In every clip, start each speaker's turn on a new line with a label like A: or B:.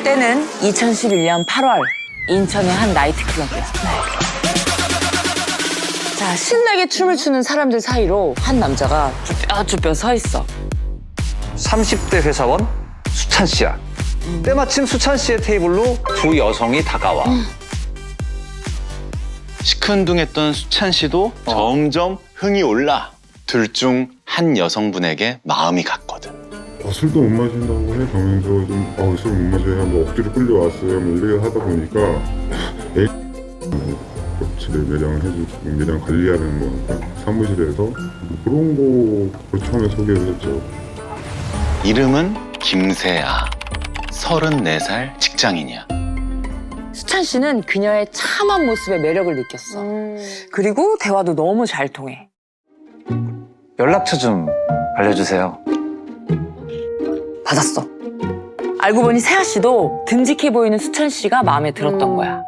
A: 때는 2011년 8월 인천의 한 나이트클럽이야. 자, 신나게 춤을 추는 사람들 사이로 한 남자가 쭈뼛쭈뼛 서 있어.
B: 30대 회사원 수찬 씨야. 때마침 수찬 씨의 테이블로 두 여성이 다가와.
C: 시큰둥했던 수찬 씨도 점점 흥이 올라 둘 중 한 여성분에게 마음이 갔거든.
D: 술도 못 마신다고 해가면서 좀 술 못 마셔야 뭐 억지로 끌려왔어요. 뭐 이렇게 하다 보니까 겹치를 매장을 해주고 매장 관리하는 뭐 사무실에서 뭐 그런 거 처음에 소개를 했죠.
C: 이름은 김세아, 34살 직장인이야.
A: 수찬 씨는 그녀의 참한 모습에 매력을 느꼈어. 그리고 대화도 너무 잘 통해.
B: 연락처 좀 알려주세요.
A: 받았어. 알고 보니 세아 씨도 듬직해 보이는 수찬 씨가 마음에 들었던 거야.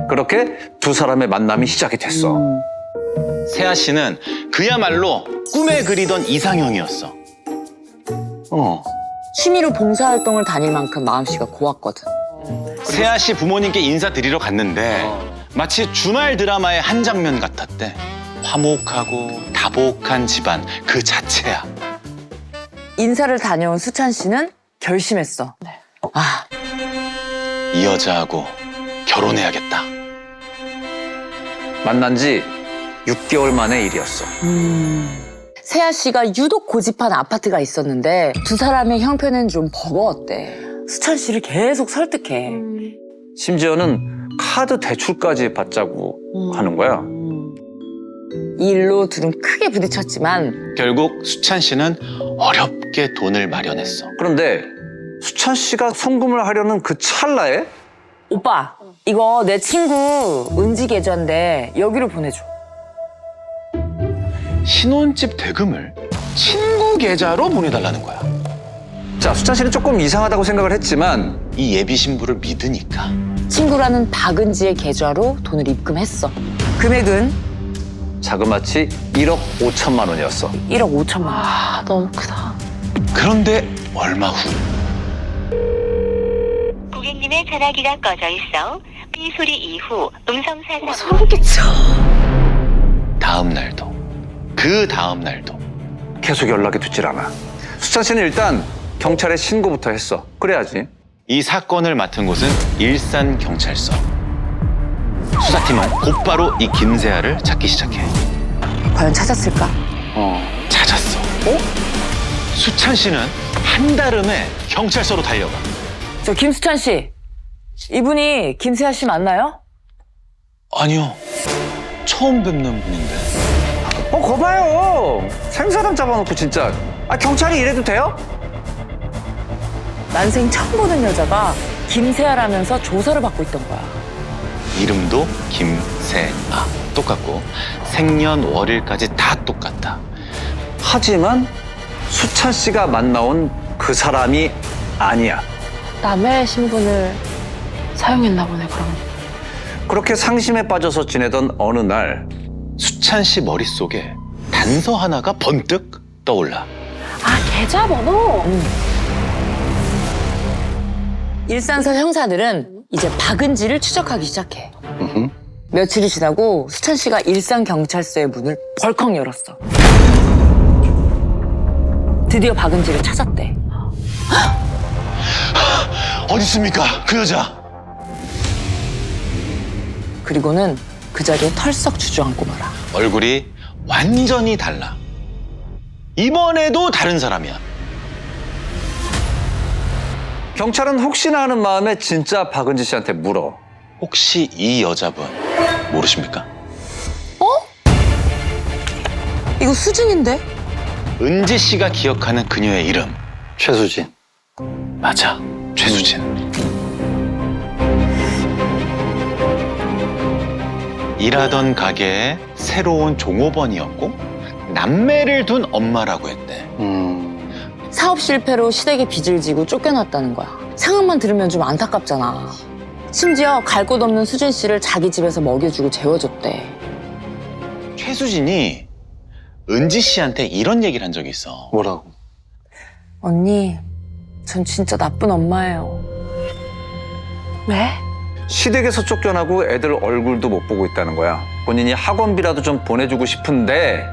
B: 그렇게 두 사람의 만남이 시작이 됐어.
C: 세아 씨는 그야말로 꿈에 그리던 이상형이었어.
A: 취미로 봉사활동을 다닐 만큼 마음씨가 고왔거든.
C: 세아 씨 부모님께 인사드리러 갔는데 마치 주말 드라마의 한 장면 같았대. 화목하고 다복한 집안 그 자체야.
A: 인사를 다녀온 수찬 씨는 결심했어. 아,
C: 이 여자하고 결혼해야겠다.
B: 만난 지 6개월 만의 일이었어.
A: 세아 씨가 유독 고집한 아파트가 있었는데 두 사람의 형편은 좀 버거웠대. 수찬 씨를 계속 설득해.
B: 심지어는 카드 대출까지 받자고 하는 거야.
A: 이 일로 둘은 크게 부딪혔지만
C: 결국 수찬 씨는 어렵게 돈을 마련했어.
B: 그런데 수찬 씨가 송금을 하려는 그 찰나에
A: 오빠, 이거 내 친구 은지 계좌인데 여기로 보내줘.
C: 신혼집 대금을 친구 계좌로 보내달라는 거야.
B: 자, 수찬 씨는 조금 이상하다고 생각을 했지만
C: 이 예비 신부를 믿으니까.
A: 친구라는 박은지의 계좌로 돈을 입금했어. 금액은
B: 자그마치 1억 5천만 원이었어.
A: 1억 5천만 원. 아, 너무 크다.
C: 그런데 얼마 후
E: 고객님의 전화기가 꺼져 있어 삐 소리 이후 음성 사상.
A: 소름 끼쳐.
C: 다음 날도 그 다음 날도
B: 계속 연락이 되질 않아. 수찬 씨는 일단 경찰에 신고부터 했어. 그래야지.
C: 이 사건을 맡은 곳은 일산경찰서. 수사팀은 곧바로 이 김세아를 찾기 시작해.
A: 과연 찾았을까?
C: 찾았어. 수찬 씨는 한달음에 경찰서로 달려가.
A: 저 김수찬 씨, 이분이 김세아 씨 맞나요?
C: 아니요, 처음 뵙는 분인데.
B: 거봐요. 생사람 잡아놓고 진짜. 경찰이 이래도 돼요?
A: 난생 처음 보는 여자가 김세아라면서 조사를 받고 있던 거야.
C: 이름도 김세아. 똑같고 생년월일까지 다 똑같다.
B: 하지만 수찬 씨가 만나온 그 사람이 아니야.
F: 남의 신분을 사용했나 보네, 그럼.
B: 그렇게 상심에 빠져서 지내던 어느 날
C: 수찬 씨 머릿속에 단서 하나가 번뜩 떠올라.
F: 계좌번호!
A: 일산서 형사들은 이제 박은지를 추적하기 시작해. 며칠이 지나고 수찬 씨가 일산경찰서의 문을 벌컥 열었어. 드디어 박은지를 찾았대.
C: 어디 있습니까? 그 여자.
A: 그리고는 그 자리에 털썩 주저앉고 말아.
C: 얼굴이 완전히 달라. 이번에도 다른 사람이야.
B: 경찰은 혹시나 하는 마음에 진짜 박은지 씨한테 물어.
C: 혹시 이 여자분 모르십니까?
A: 이거 수진인데?
C: 은지 씨가 기억하는 그녀의 이름.
B: 최수진.
C: 맞아, 최수진. 일하던 가게의 새로운 종업원이었고 남매를 둔 엄마라고 했대.
A: 사업 실패로 시댁에 빚을 지고 쫓겨났다는 거야. 상황만 들으면 좀 안타깝잖아. 심지어 갈 곳 없는 수진 씨를 자기 집에서 먹여주고 재워줬대.
C: 최수진이 은지 씨한테 이런 얘기를 한 적이 있어.
B: 뭐라고?
A: 언니, 전 진짜 나쁜 엄마예요.
F: 왜?
B: 시댁에서 쫓겨나고 애들 얼굴도 못 보고 있다는 거야. 본인이 학원비라도 좀 보내주고 싶은데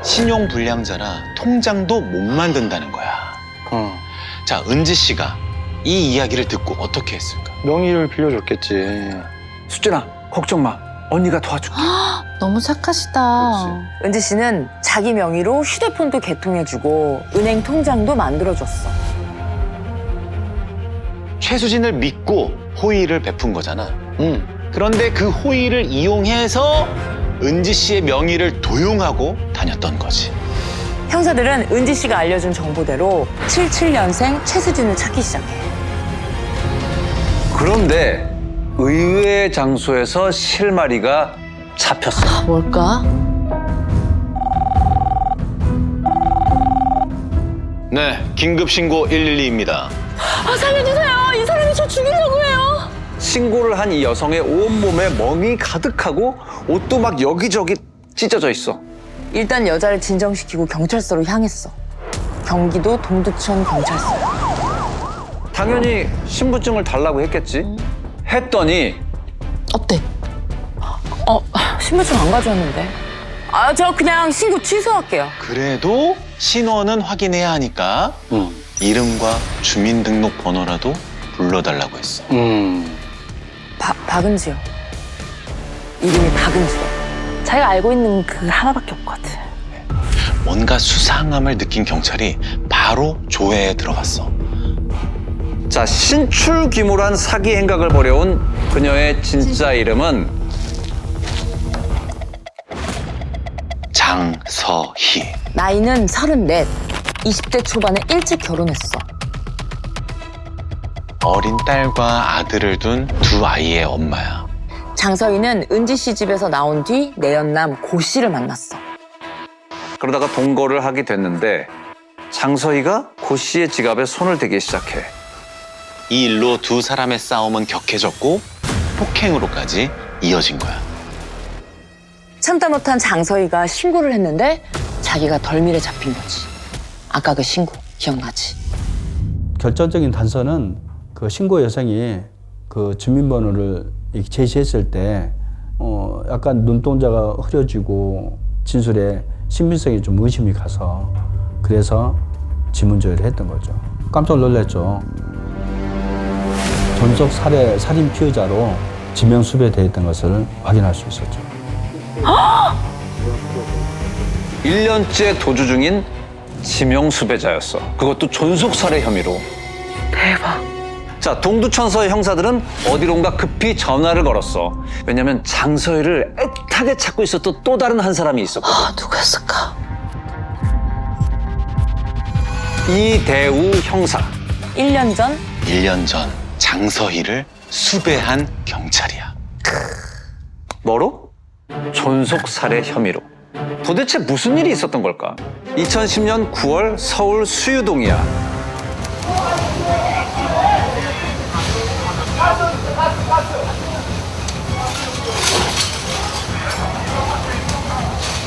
C: 신용 불량자라 통장도 못 만든다는 거야. 자, 은지 씨가 이 이야기를 듣고 어떻게 했을까?
G: 명의를 빌려줬겠지.
B: 수진아 걱정 마. 언니가 도와줄게.
A: 너무 착하시다. 은지 씨는 자기 명의로 휴대폰도 개통해주고 은행 통장도 만들어줬어.
C: 최수진을 믿고 호의를 베푼 거잖아. 그런데 그 호의를 이용해서 은지 씨의 명의를 도용하고 다녔던 거지.
A: 형사들은 은지 씨가 알려준 정보대로 77년생 최수진을 찾기 시작해.
B: 그런데 의외의 장소에서 실마리가 잡혔어.
A: 뭘까?
C: 네, 긴급 신고 112입니다.
A: 아, 살려주세요. 이 사람이 저 죽이려고 해요.
B: 신고를 한 이 여성의 온몸에 멍이 가득하고 옷도 막 여기저기 찢어져 있어.
A: 일단 여자를 진정시키고 경찰서로 향했어. 경기도 동두천 경찰서.
B: 당연히 신분증을 달라고 했겠지. 했더니
A: 어때? 신분증 안 가져왔는데. 저 그냥 신고 취소할게요.
C: 그래도 신원은 확인해야 하니까 이름과 주민등록번호라도 불러달라고 했어.
A: 박은지요. 이름이 박은지요. 자기가 알고 있는 그 하나밖에 없거든.
C: 뭔가 수상함을 느낀 경찰이 바로 조회에 들어갔어.
B: 자, 신출귀몰한 사기 행각을 벌여온 그녀의 진짜 이름은
C: 장서희.
A: 나이는 34. 20대 초반에 일찍 결혼했어.
C: 어린 딸과 아들을 둔 두 아이의 엄마야.
A: 장서희는 은지 씨 집에서 나온 뒤 내연남 고 씨를 만났어.
B: 그러다가 동거를 하게 됐는데 장서희가 고 씨의 지갑에 손을 대기 시작해.
C: 이 일로 두 사람의 싸움은 격해졌고 폭행으로까지 이어진 거야.
A: 참다 못한 장서희가 신고를 했는데 자기가 덜미에 잡힌 거지. 아까 그 신고 기억나지?
H: 결정적인 단서는 그 신고 여성이 그 주민번호를 이렇게 제시했을 때 약간 눈동자가 흐려지고 진술에 신빙성이 좀 의심이 가서 그래서 지문조회를 했던 거죠. 깜짝 놀랐죠. 전속 살인 피의자로 지명 수배되어 있던 것을 확인할 수 있었죠.
B: 1년째 도주 중인 지명 수배자였어. 그것도 존속 살해 혐의로.
A: 대박.
B: 자, 동두천서의 형사들은 어디론가 급히 전화를 걸었어. 왜냐면 장서희를 애타게 찾고 있었던 또 다른 한 사람이 있었거든.
A: 누구였을까?
B: 이대우 형사.
A: 1년 전
C: 1년 전 장서희를 수배한 경찰이야.
B: 뭐로? 존속 살해 혐의로. 도대체 무슨 일이 있었던 걸까? 2010년 9월 서울 수유동이야.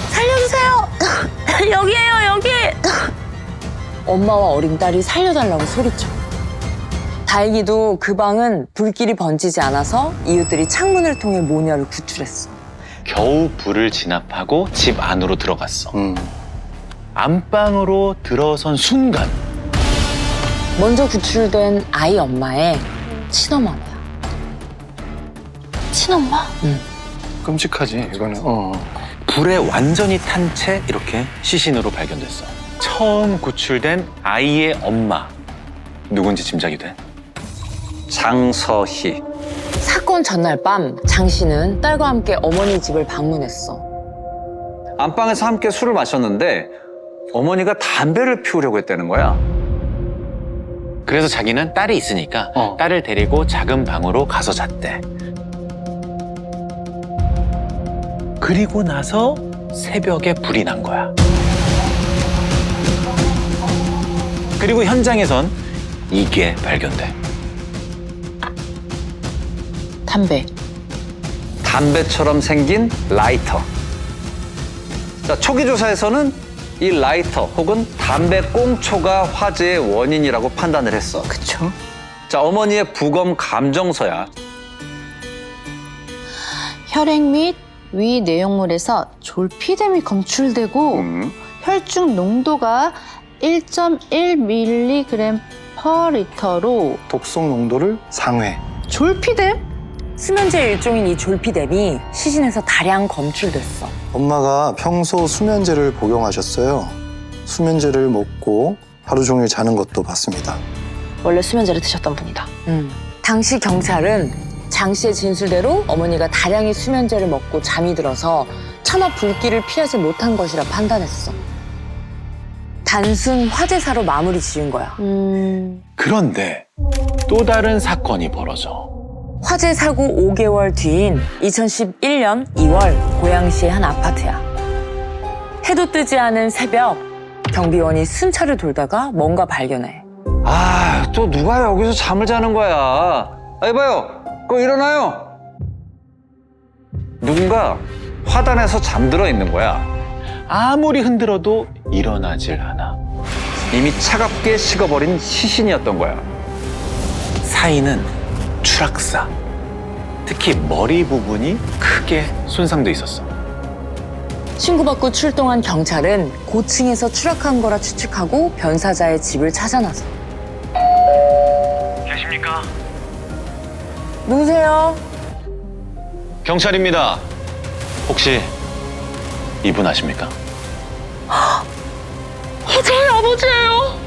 A: 살려주세요. 여기에요, 여기. 엄마와 어린 딸이 살려달라고 소리쳐. 다행히도 그 방은 불길이 번지지 않아서 이웃들이 창문을 통해 모녀를 구출했어.
C: 겨우 불을 진압하고 집 안으로 들어갔어. 안방으로 들어선 순간
A: 먼저 구출된 아이 엄마의 친어머니야. 친엄마? 응.
G: 끔찍하지, 이거는.
C: 불에 완전히 탄 채 이렇게 시신으로 발견됐어. 처음 구출된 아이의 엄마. 누군지 짐작이 돼?
B: 장서희.
A: 사건 전날 밤 장 씨는 딸과 함께 어머니 집을 방문했어.
B: 안방에서 함께 술을 마셨는데 어머니가 담배를 피우려고 했다는 거야.
C: 그래서 자기는 딸이 있으니까 딸을 데리고 작은 방으로 가서 잤대. 그리고 나서 새벽에 불이 난 거야. 그리고 현장에선 이게 발견돼.
A: 담배.
B: 담배처럼 생긴 라이터. 자, 초기 조사에서는 이 라이터 혹은 담배 꽁초가 화재의 원인이라고 판단을 했어.
A: 그쵸?
B: 자, 어머니의 부검 감정서야.
I: 혈액 및 위 내용물에서 졸피뎀이 검출되고 혈중 농도가 1.1mg per 리터로
G: 독성 농도를 상회.
I: 졸피뎀?
A: 수면제 일종인 이 졸피뎀이 시신에서 다량 검출됐어.
G: 엄마가 평소 수면제를 복용하셨어요. 수면제를 먹고 하루 종일 자는 것도 봤습니다.
F: 원래 수면제를 드셨던 분이다.
A: 당시 경찰은 장 씨의 진술대로 어머니가 다량의 수면제를 먹고 잠이 들어서 천하 불길을 피하지 못한 것이라 판단했어. 단순 화재사로 마무리 지은 거야.
C: 그런데 또 다른 사건이 벌어져.
A: 화재 사고 5개월 뒤인 2011년 2월 고양시의 한 아파트야. 해도 뜨지 않은 새벽, 경비원이 순찰을 돌다가 뭔가 발견해.
B: 아, 또 누가 여기서 잠을 자는 거야. 아, 이봐요. 그거 일어나요. 누군가 화단에서 잠들어 있는 거야.
C: 아무리 흔들어도 일어나질 않아.
B: 이미 차갑게 식어버린 시신이었던 거야.
C: 사인은 추락사. 특히 머리 부분이 크게 손상돼 있었어.
A: 신고받고 출동한 경찰은 고층에서 추락한 거라 추측하고 변사자의 집을 찾아 나서.
C: 계십니까?
A: 누구세요?
C: 경찰입니다. 혹시 이분 아십니까?
F: 저희 아버지예요.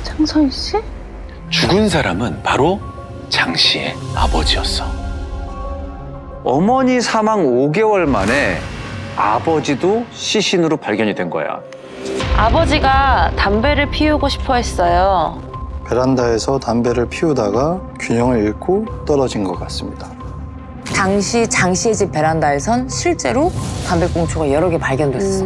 F: 장서희 씨?
C: 죽은 사람은 바로 장 씨의 아버지였어.
B: 어머니 사망 5개월 만에 아버지도 시신으로 발견이 된 거야.
F: 아버지가 담배를 피우고 싶어 했어요.
G: 베란다에서 담배를 피우다가 균형을 잃고 떨어진 것 같습니다.
A: 당시 장 씨의 집 베란다에선 실제로 담배꽁초가 여러 개 발견됐어.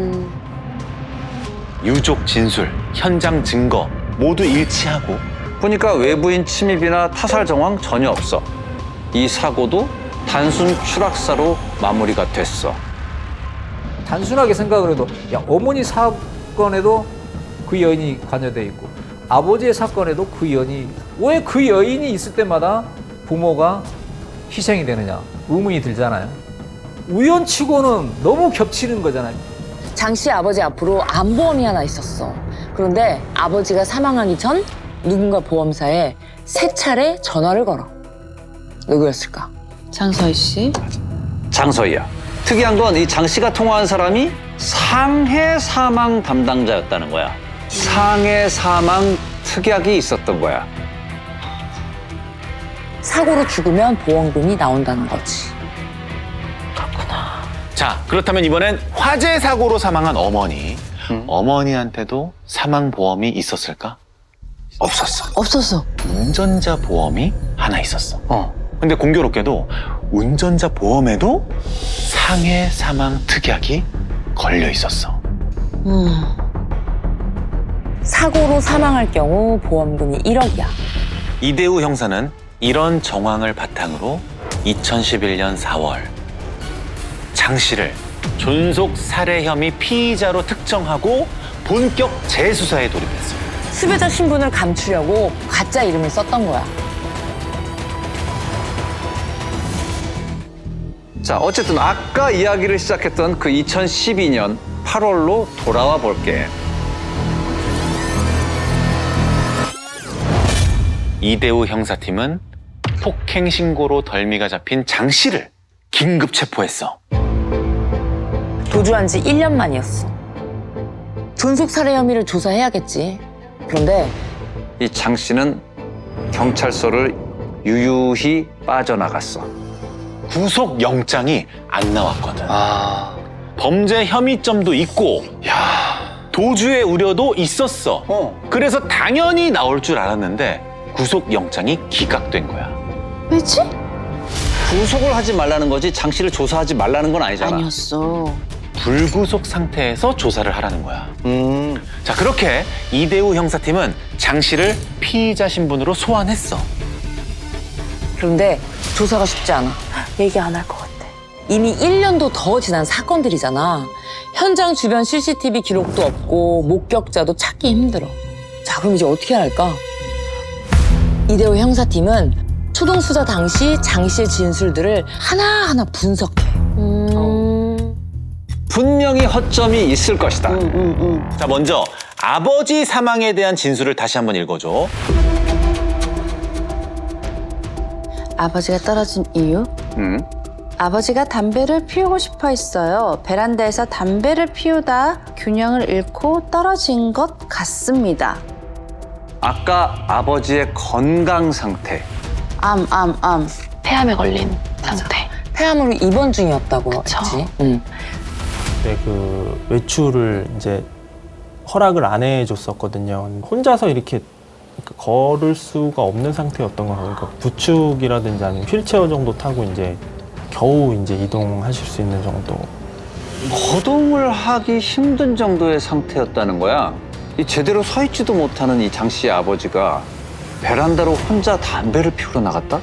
C: 유족 진술, 현장 증거 모두 일치하고
B: 보니까 외부인 침입이나 타살 정황 전혀 없어. 이 사고도 단순 추락사로 마무리가 됐어.
J: 단순하게 생각을 해도 야, 어머니 사건에도 그 여인이 관여돼 있고 아버지의 사건에도 그 여인이 왜 그 여인이 있을 때마다 부모가 희생이 되느냐 의문이 들잖아요. 우연치고는 너무 겹치는 거잖아요.
A: 장 씨 아버지 앞으로 암보험이 하나 있었어. 그런데 아버지가 사망하기 전 누군가 보험사에 3차례 전화를 걸어. 누구였을까?
I: 장서희 씨?
B: 장서희야. 특이한 건 이 장 씨가 통화한 사람이 상해 사망 담당자였다는 거야. 상해 사망 특약이 있었던 거야.
A: 사고로 죽으면 보험금이 나온다는 거지.
C: 자, 그렇다면 이번엔 화재 사고로 사망한 어머니. 어머니한테도 사망보험이 있었을까? 없었어.
A: 없었어.
C: 운전자 보험이 하나 있었어. 근데 공교롭게도 운전자 보험에도 상해 사망 특약이 걸려 있었어.
A: 사고로 사망할 경우 보험금이 1억이야.
C: 이대우 형사는 이런 정황을 바탕으로 2011년 4월 장 씨를 존속 살해 혐의 피의자로 특정하고 본격 재수사에 돌입했어.
A: 수배자 신분을 감추려고 가짜 이름을 썼던 거야.
B: 자, 어쨌든 아까 이야기를 시작했던 그 2012년 8월로 돌아와 볼게.
C: 이대우 형사팀은 폭행 신고로 덜미가 잡힌 장 씨를 긴급 체포했어.
A: 도주한 지 1년 만이었어. 존속 살해 혐의를 조사해야겠지. 그런데
B: 이 장 씨는 경찰서를 유유히 빠져나갔어.
C: 구속 영장이 안 나왔거든. 범죄 혐의점도 있고, 도주의 우려도 있었어. 그래서 당연히 나올 줄 알았는데 구속 영장이 기각된 거야.
I: 왜지?
B: 구속을 하지 말라는 거지 장 씨를 조사하지 말라는 건 아니잖아.
I: 아니었어.
C: 불구속 상태에서 조사를 하라는 거야. 자, 그렇게 이대우 형사팀은 장 씨를 피의자 신분으로 소환했어.
A: 그런데 조사가 쉽지 않아. 얘기 안 할 것 같아. 이미 1년도 더 지난 사건들이잖아. 현장 주변 CCTV 기록도 없고 목격자도 찾기 힘들어. 자, 그럼 이제 어떻게 해야 할까? 이대호 형사팀은 초동수사 당시 장 씨의 진술들을 하나하나 분석해.
B: 분명히 허점이 있을 것이다.
C: 자, 먼저 아버지 사망에 대한 진술을 다시 한번 읽어줘.
I: 아버지가 떨어진 이유? 아버지가 담배를 피우고 싶어 했어요. 베란다에서 담배를 피우다 균형을 잃고 떨어진 것 같습니다.
B: 아까 아버지의 건강 상태.
I: 암.
F: 폐암에 걸린 상태.
A: 폐암으로 입원 중이었다고
F: 그쵸.
A: 했지.
K: 네, 그 외출을 이제 허락을 안 해줬었거든요. 혼자서 이렇게 걸을 수가 없는 상태였던 것 같아요. 그러니까 부축이라든지 아니면 휠체어 정도 타고 이제 겨우 이제 이동하실 수 있는 정도.
B: 거동을 하기 힘든 정도의 상태였다는 거야. 이 제대로 서 있지도 못하는 이 장 씨의 아버지가 베란다로 혼자 담배를 피우러 나갔다?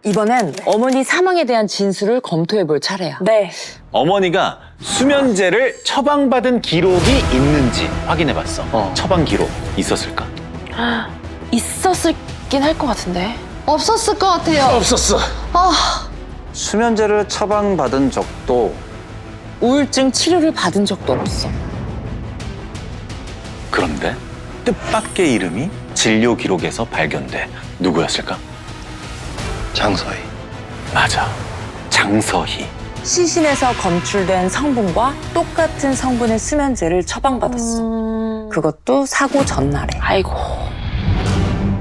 A: 이번엔 어머니 사망에 대한 진술을 검토해볼 차례야.
F: 네.
C: 어머니가 수면제를 처방받은 기록이 있는지 확인해봤어. 처방 기록 있었을까?
F: 있었긴 할 것 같은데.
I: 없었을 것 같아요.
C: 없었어.
B: 수면제를 처방받은 적도
A: 우울증 치료를 받은 적도 없어.
C: 그런데 뜻밖의 이름이 진료 기록에서 발견돼. 누구였을까?
G: 장서희.
C: 맞아. 장서희.
A: 시신에서 검출된 성분과 똑같은 성분의 수면제를 처방받았어. 그것도 사고 전날에.
F: 아이고.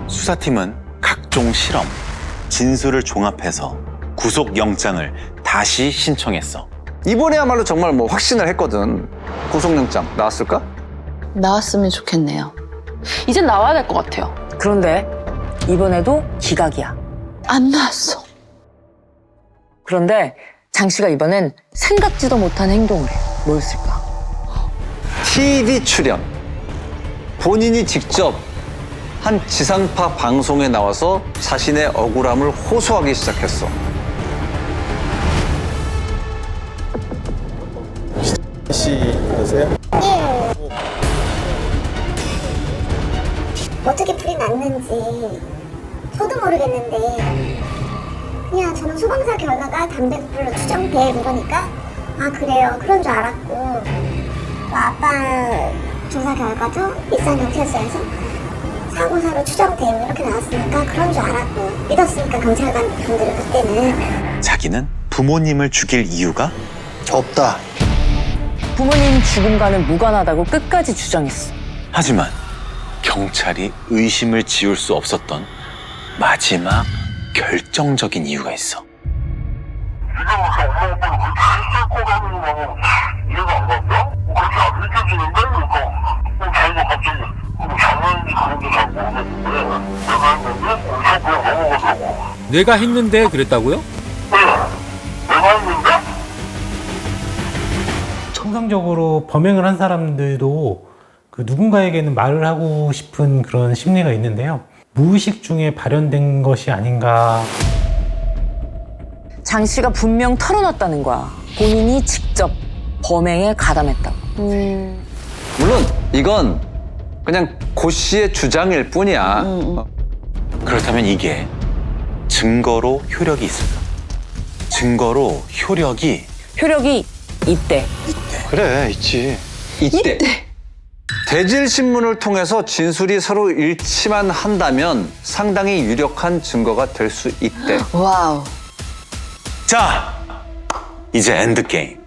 C: 수사팀은 각종 실험, 진술을 종합해서 구속영장을 다시 신청했어.
B: 이번에야말로 정말 뭐 확신을 했거든. 구속영장 나왔을까?
I: 나왔으면 좋겠네요.
F: 이젠 나와야 될 것 같아요.
A: 그런데 이번에도 기각이야.
I: 안 나왔어.
A: 그런데 장 씨가 이번엔 생각지도 못한 행동을 해. 뭐였을까?
B: TV 출연. 본인이 직접 한 지상파 방송에 나와서 자신의 억울함을 호소하기 시작했어.
G: 씨세요?
L: 어떻게 불이 났는지 저도 모르겠는데 그냥 저는 소방사 결과가 담배불로 추정돼 그러니까 아 그래요 그런 줄 알았고 또 아빠 조사 결과도 일산경찰서에서 사고사로 추정돼요 이렇게 나왔으니까 그런 줄 알았고 믿었으니까 경찰관 분들은 그때는
C: 자기는 부모님을 죽일 이유가
G: 없다.
A: 부모님 죽음과는 무관하다고 끝까지 주장했어.
C: 하지만 경찰이 의심을 지울 수 없었던 마지막 결정적인 이유가 있어.
J: 내가 했는데 그랬다고요?
K: 통상적으로 범행을 한 사람들도 그 누군가에게는 말을 하고 싶은 그런 심리가 있는데요. 무의식 중에 발현된 것이 아닌가.
A: 장 씨가 분명 털어놨다는 거야. 본인이 직접 범행에 가담했다고.
B: 물론 이건 그냥 고 씨의 주장일 뿐이야.
C: 그렇다면 이게 증거로 효력이 있을까? 증거로 효력이
A: 효력이 있대.
C: 그래 있지.
B: 이때 대질신문을 통해서 진술이 서로 일치만 한다면 상당히 유력한 증거가 될 수 있대.
I: 와우.
C: 자 이제 엔드게임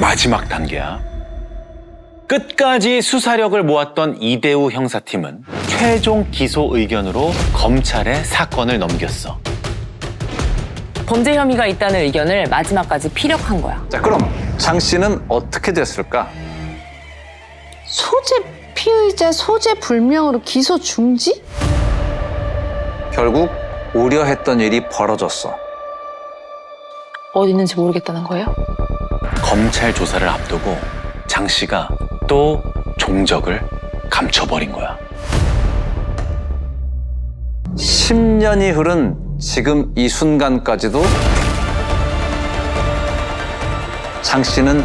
C: 마지막 단계야. 끝까지 수사력을 모았던 이대우 형사팀은 최종 기소 의견으로 검찰에 사건을 넘겼어.
A: 범죄 혐의가 있다는 의견을 마지막까지 피력한 거야.
B: 자, 그럼 장 씨는 어떻게 됐을까?
I: 소재 피의자 소재 불명으로 기소 중지?
B: 결국 우려했던 일이 벌어졌어.
F: 어디 있는지 모르겠다는 거예요?
C: 검찰 조사를 앞두고 장 씨가 또 종적을 감춰버린 거야.
B: 10년이 흐른 지금 이 순간까지도 장 씨는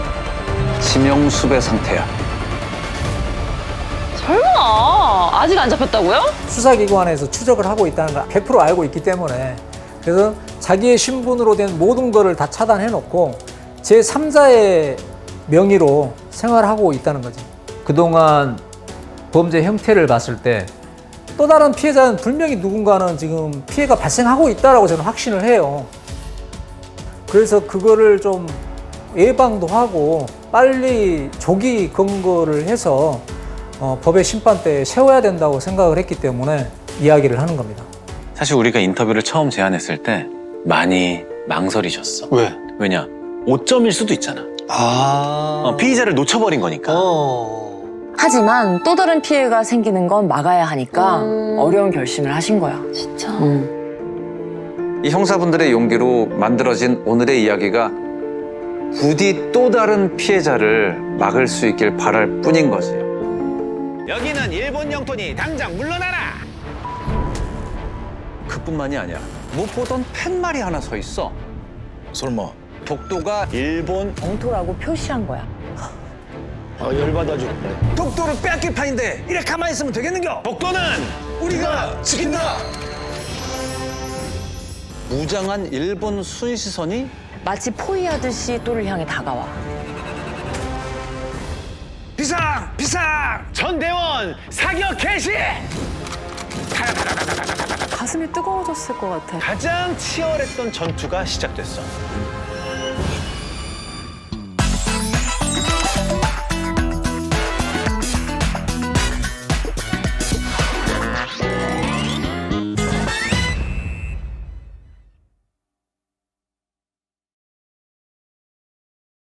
B: 지명수배 상태야.
F: 설마! 아직 안 잡혔다고요?
J: 수사기관에서 추적을 하고 있다는 걸 100% 알고 있기 때문에 그래서 자기의 신분으로 된 모든 거를 다 차단해놓고 제3자의 명의로 생활하고 있다는 거지. 그동안 범죄 형태를 봤을 때 또 다른 피해자는 분명히 누군가는 지금 피해가 발생하고 있다라고 저는 확신을 해요. 그래서 그거를 좀 예방도 하고 빨리 조기 검거를 해서 법의 심판대에 세워야 된다고 생각을 했기 때문에 이야기를 하는 겁니다.
C: 사실 우리가 인터뷰를 처음 제안했을 때 많이 망설이셨어.
B: 왜?
C: 왜냐? 5점일 수도 있잖아. 피의자를 놓쳐버린 거니까.
A: 하지만 또 다른 피해가 생기는 건 막아야 하니까 어려운 결심을 하신 거야.
F: 진짜.
B: 이 형사분들의 용기로 만들어진 오늘의 이야기가 부디 또 다른 피해자를 막을 수 있길 바랄 뿐인 거지요.
C: 여기는 일본 영토니 당장 물러나라!
B: 그뿐만이 아니야. 못 보던 팻말이 하나 서 있어.
G: 설마
B: 독도가
C: 일본
A: 영토라고 표시한 거야.
G: 열받아 죽네.
B: 독도를 빼앗길 판인데 이래 가만히 있으면 되겠는겨?
C: 독도는
B: 우리가 지킨다! 무장한 일본 순시선이
A: 마치 포위하듯이 또를 향해 다가와.
C: 비상! 비상! 전대원 사격 개시!
A: 가슴이 뜨거워졌을 것 같아.
C: 가장 치열했던 전투가 시작됐어.